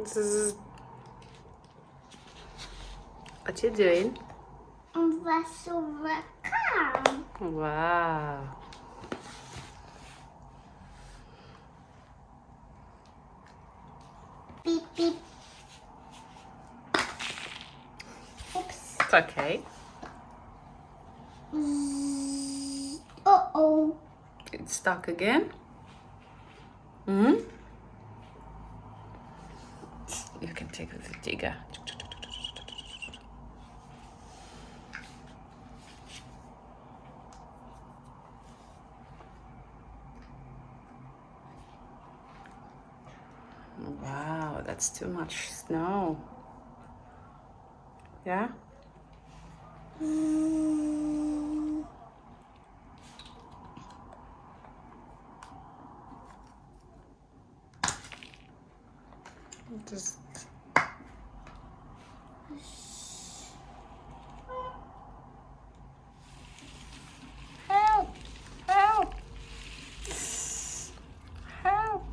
Zzz. What you doing? Was overcome. Wow. Beep beep. Oops. It's okay. Uh-oh. It's stuck again. Hmm? You can take the digger. Wow, that's too much snow. Yeah? Just help! Help! Help!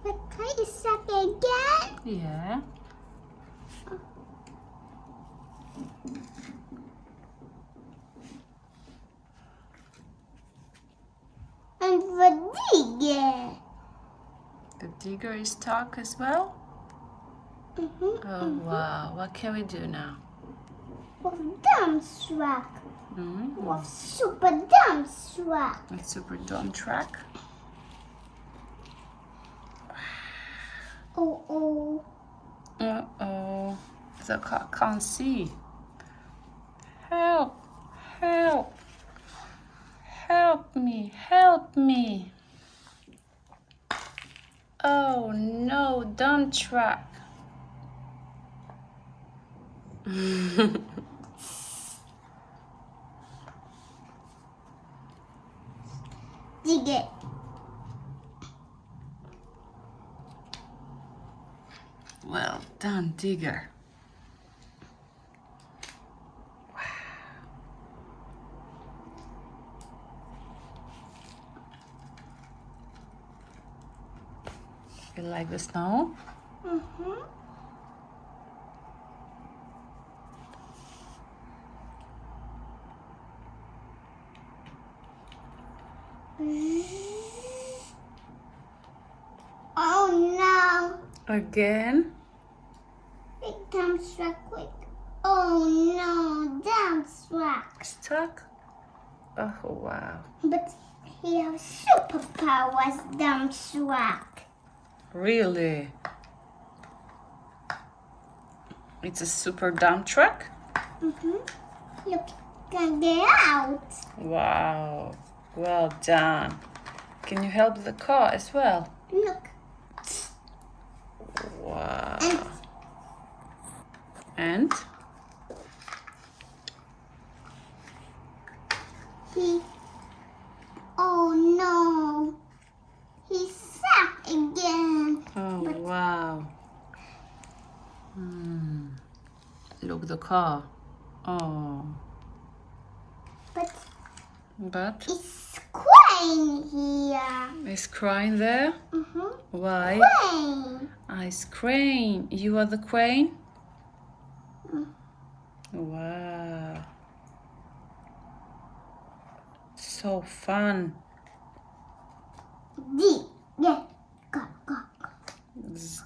But can you suck again? Yeah. And the digger. The digger is stuck as well? Oh, wow. What can we do now? With dump truck. With super dump truck. A super dump truck. Oh. Uh-oh. The car can't see. Help! Help! Help me! Help me! Oh no, dump truck. Digger. Well done, digger. You like the snow? Oh no. Again? Big dump truck quick. Oh no, dump truck. Stuck? Oh wow. But he has superpowers, dump truck. Really? It's a super dump truck? Look, can get out. Wow. Well done. Can you help the car as well? Look. Wow. And And? oh no. He's stuck again. Oh wow. Look the car. Oh. But But it's crying here. is crying there? Why? Crying. Ice crane. You are the crane? Wow. So fun. Yeah. Go. Zzz.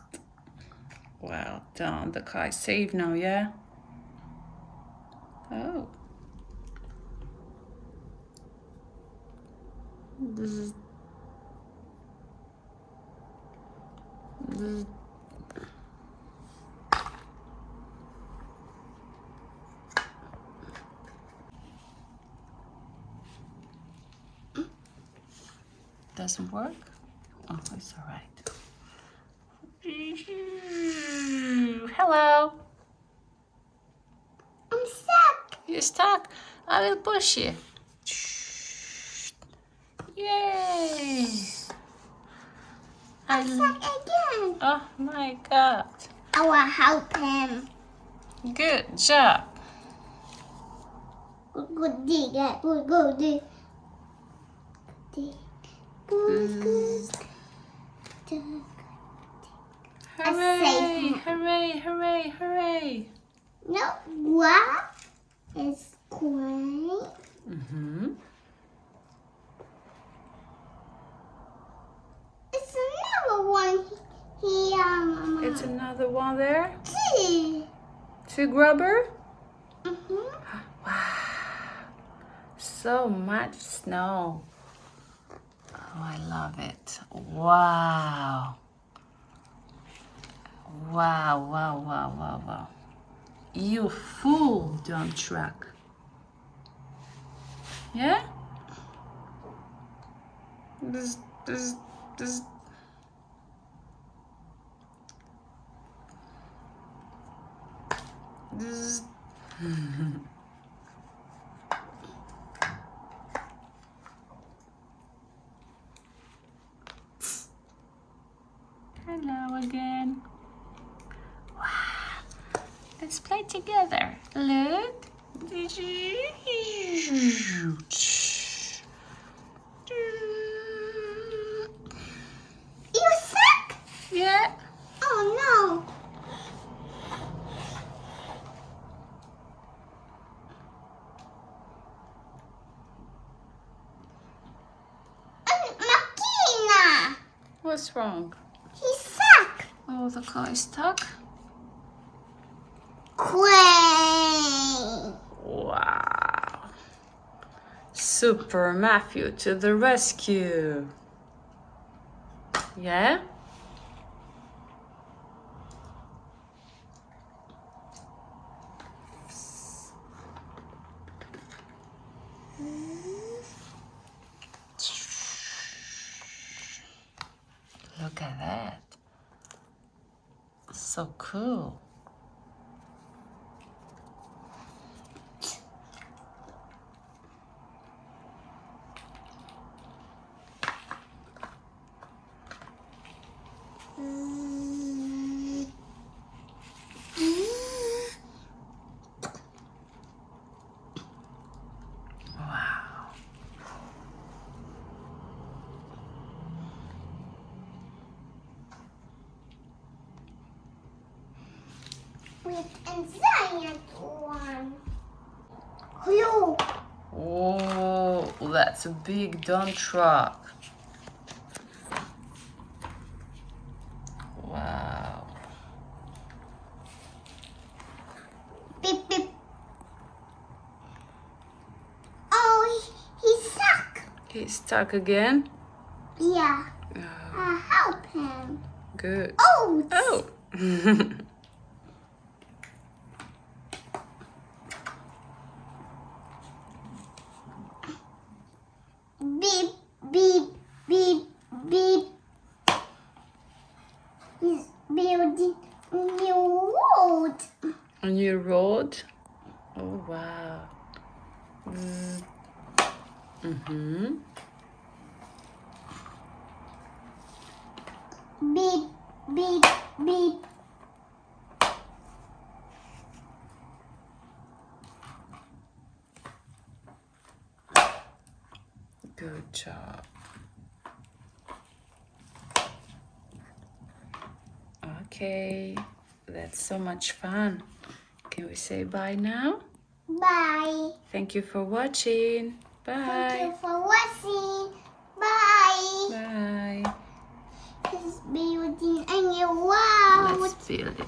Well done. The car is safe now, yeah? Oh. Zzz. Zzz. Doesn't work? Oh, it's all right. Hello. I'm stuck. You're stuck. I will push you. Yay! I'm stuck again. Oh my God. I will help him. Good job. Good digger. Good dig. Good. Hooray! Hooray! Hooray! Hooray! No, what is queen? Mm-hmm. It's another one here, Mama. It's another one there. Two. Grubber. Mm-hmm. Wow. So much snow. Oh, I love it. Wow. Wow, wow, wow, wow, wow. You full dump truck. Yeah? This. Hello again. Wow. Let's play together. Look. You sick? Yeah. Oh no. Makina. What's wrong? He's sick. Oh, the car is stuck. Queen. Wow. Super Matthew to the rescue. Yeah? Look at that. So cool. Wow. With a giant one. Hello. Oh, that's a big dump truck. Wow. Beep beep. Oh, he's stuck. He's stuck again? Yeah. Oh, Help him. good. Oh. Oh. Beep beep beep beep. He's building a new road. A new road? Oh, wow. Mm-hmm. Beep beep beep. Good job. Okay, that's so much fun. Can we say bye now? Bye. Thank you for watching. Thank Bye. you for watching. Bye. Bye. He's building a new road. Let's build it.